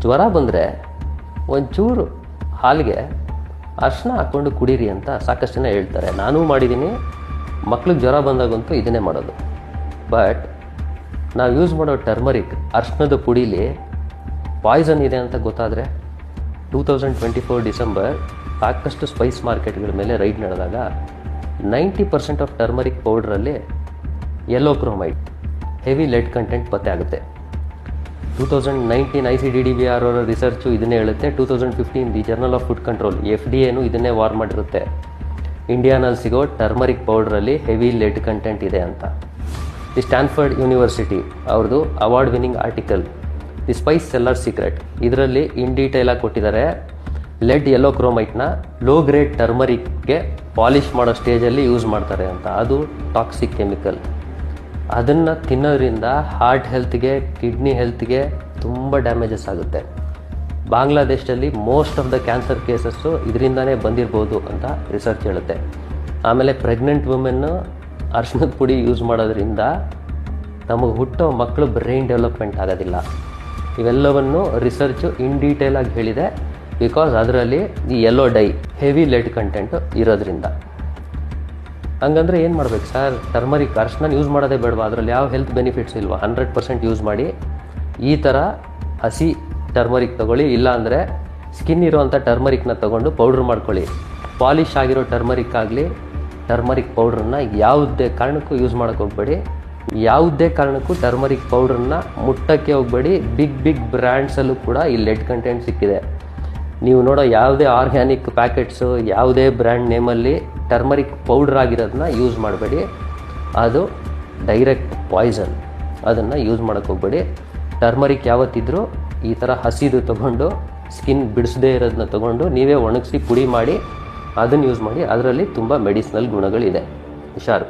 ಜ್ವರ ಬಂದರೆ ಒಂಚೂರು ಹಾಲಿಗೆ ಅರಿಶಿನ ಹಾಕ್ಕೊಂಡು ಕುಡೀರಿ ಅಂತ ಸಾಕಷ್ಟು ಜನ ಹೇಳ್ತಾರೆ. ನಾನೂ ಮಾಡಿದ್ದೀನಿ. ಮಕ್ಳಿಗೆ ಜ್ವರ ಬಂದಾಗಂತೂ ಇದನ್ನೇ ಮಾಡೋದು. ಬಟ್ ನಾವು ಯೂಸ್ ಮಾಡೋ ಟರ್ಮರಿಕ್ ಅರಿಶಿನದ ಪುಡೀಲಿ ಪಾಯ್ಸನ್ ಇದೆ ಅಂತ ಗೊತ್ತಾದರೆ 2024 ಡಿಸೆಂಬರ್ ಸಾಕಷ್ಟು ಸ್ಪೈಸ್ ಮಾರ್ಕೆಟ್ಗಳ ಮೇಲೆ ರೈಡ್ ನಡೆದಾಗ 90% ಆಫ್ ಟರ್ಮರಿಕ್ ಪೌಡ್ರಲ್ಲಿ yellow chromide, heavy lead content ಪತ್ತೆ ಆಗುತ್ತೆ. 2019 ICDDBR ಅವರ ರಿಸರ್ಚು ಇದನ್ನೇ ಹೇಳುತ್ತೆ. 2015 the journal of food control FDA ಇದನ್ನೇ ವಾರ್ ಮಾಡಿರುತ್ತೆ. ಇಂಡಿಯಾನಲ್ಲಿ ಸಿಗೋ ಟರ್ಮರಿಕ್ ಪೌಡ್ರಲ್ಲಿ ಹೆವಿ ಲೆಡ್ ಕಂಟೆಂಟ್ ಇದೆ ಅಂತ. ದಿ ಸ್ಟ್ಯಾನ್ಫರ್ಡ್ ಯೂನಿವರ್ಸಿಟಿ ಅವ್ರದ್ದು award winning article the spice seller secret, ಇದರಲ್ಲಿ ಇನ್ ಡೀಟೇಲಾಗಿ ಕೊಟ್ಟಿದ್ದಾರೆ. ಲೆಡ್ ಯೆಲ್ಲೋ ಕ್ರೋಮೈಟ್ನ ಲೋ ಗ್ರೇಡ್ ಟರ್ಮರಿಕ್ಗೆ ಪಾಲಿಷ್ ಮಾಡೋ ಸ್ಟೇಜಲ್ಲಿ ಯೂಸ್ ಮಾಡ್ತಾರೆ ಅಂತ. ಅದು ಟಾಕ್ಸಿಕ್ ಕೆಮಿಕಲ್. ಅದನ್ನು ತಿನ್ನೋದ್ರಿಂದ ಹಾರ್ಟ್ ಹೆಲ್ತ್ಗೆ, ಕಿಡ್ನಿ ಹೆಲ್ತ್ಗೆ ತುಂಬ ಡ್ಯಾಮೇಜಸ್ ಆಗುತ್ತೆ. ಬಾಂಗ್ಲಾದೇಶದಲ್ಲಿ most of the cancer cases ಇದರಿಂದನೇ ಬಂದಿರ್ಬೋದು ಅಂತ ರಿಸರ್ಚ್ ಹೇಳುತ್ತೆ. ಆಮೇಲೆ ಪ್ರೆಗ್ನೆಂಟ್ ವುಮೆನ್ನು ಅರಿಶಿನದ ಪುಡಿ ಯೂಸ್ ಮಾಡೋದ್ರಿಂದ ನಮಗೆ ಹುಟ್ಟೋ ಮಕ್ಕಳು ಬ್ರೈನ್ ಡೆವಲಪ್ಮೆಂಟ್ ಆಗೋದಿಲ್ಲ. ಇವೆಲ್ಲವನ್ನು ರಿಸರ್ಚು ಇನ್ ಡೀಟೇಲಾಗಿ ಹೇಳಿದೆ. ಬಿಕಾಸ್ ಅದರಲ್ಲಿ ಈ yellow dye, heavy lead content ಇರೋದ್ರಿಂದ. ಹಂಗಂದ್ರೆ ಏನು ಮಾಡ್ಬೇಕು ಸರ್? ಟರ್ಮರಿಕ್ ಅರಿಶಿನ ಯೂಸ್ ಮಾಡೋದೇ ಬೇಡವಾ? ಅದರಲ್ಲಿ ಯಾವ ಹೆಲ್ತ್ ಬೆನಿಫಿಟ್ಸ್ ಇಲ್ವಾ? 100% ಯೂಸ್ ಮಾಡಿ. ಈ ಥರ ಹಸಿ ಟರ್ಮರಿಕ್ ತೊಗೊಳ್ಳಿ. ಇಲ್ಲಾಂದರೆ ಸ್ಕಿನ್ ಇರೋವಂಥ ಟರ್ಮರಿಕ್ನ ತೊಗೊಂಡು ಪೌಡ್ರ್ ಮಾಡ್ಕೊಳ್ಳಿ. ಪಾಲಿಷ್ ಆಗಿರೋ ಟರ್ಮರಿಕ್ ಆಗಲಿ, ಟರ್ಮರಿಕ್ ಪೌಡ್ರನ್ನ ಯಾವುದೇ ಕಾರಣಕ್ಕೂ ಯೂಸ್ ಮಾಡೋಕ್ಕೆ ಹೋಗಬೇಡಿ. ಯಾವುದೇ ಕಾರಣಕ್ಕೂ ಟರ್ಮರಿಕ್ ಪೌಡ್ರನ್ನ ಮುಟ್ಟಕ್ಕೆ ಹೋಗಬೇಡಿ. ಬಿಗ್ ಬ್ರ್ಯಾಂಡ್ಸಲ್ಲೂ ಕೂಡ ಈ ಲೆಡ್ ಕಂಟೆಂಟ್ ಸಿಕ್ಕಿದೆ. ನೀವು ನೋಡೋ ಯಾವುದೇ ಆರ್ಗ್ಯಾನಿಕ್ ಪ್ಯಾಕೆಟ್ಸು, ಯಾವುದೇ ಬ್ರ್ಯಾಂಡ್ ನೇಮಲ್ಲಿ ಟರ್ಮರಿಕ್ ಪೌಡ್ರ್ ಆಗಿರೋದನ್ನ ಯೂಸ್ ಮಾಡಬೇಡಿ. ಅದು ಡೈರೆಕ್ಟ್ ಪಾಯ್ಸನ್. ಅದನ್ನು ಯೂಸ್ ಮಾಡೋಕ್ಕೆ ಹೋಗಬೇಡಿ. ಟರ್ಮರಿಕ್ ಯಾವತ್ತಿದ್ರೂ ಈ ಥರ ಹಸಿದು ತೊಗೊಂಡು, ಸ್ಕಿನ್ ಬಿಡಿಸದೇ ಇರೋದನ್ನ ತೊಗೊಂಡು ನೀವೇ ಒಣಗಿಸಿ ಪುಡಿ ಮಾಡಿ ಅದನ್ನು ಯೂಸ್ ಮಾಡಿ. ಅದರಲ್ಲಿ ತುಂಬ ಮೆಡಿಸಿನಲ್ ಗುಣಗಳಿದೆ. ಹುಷಾರು.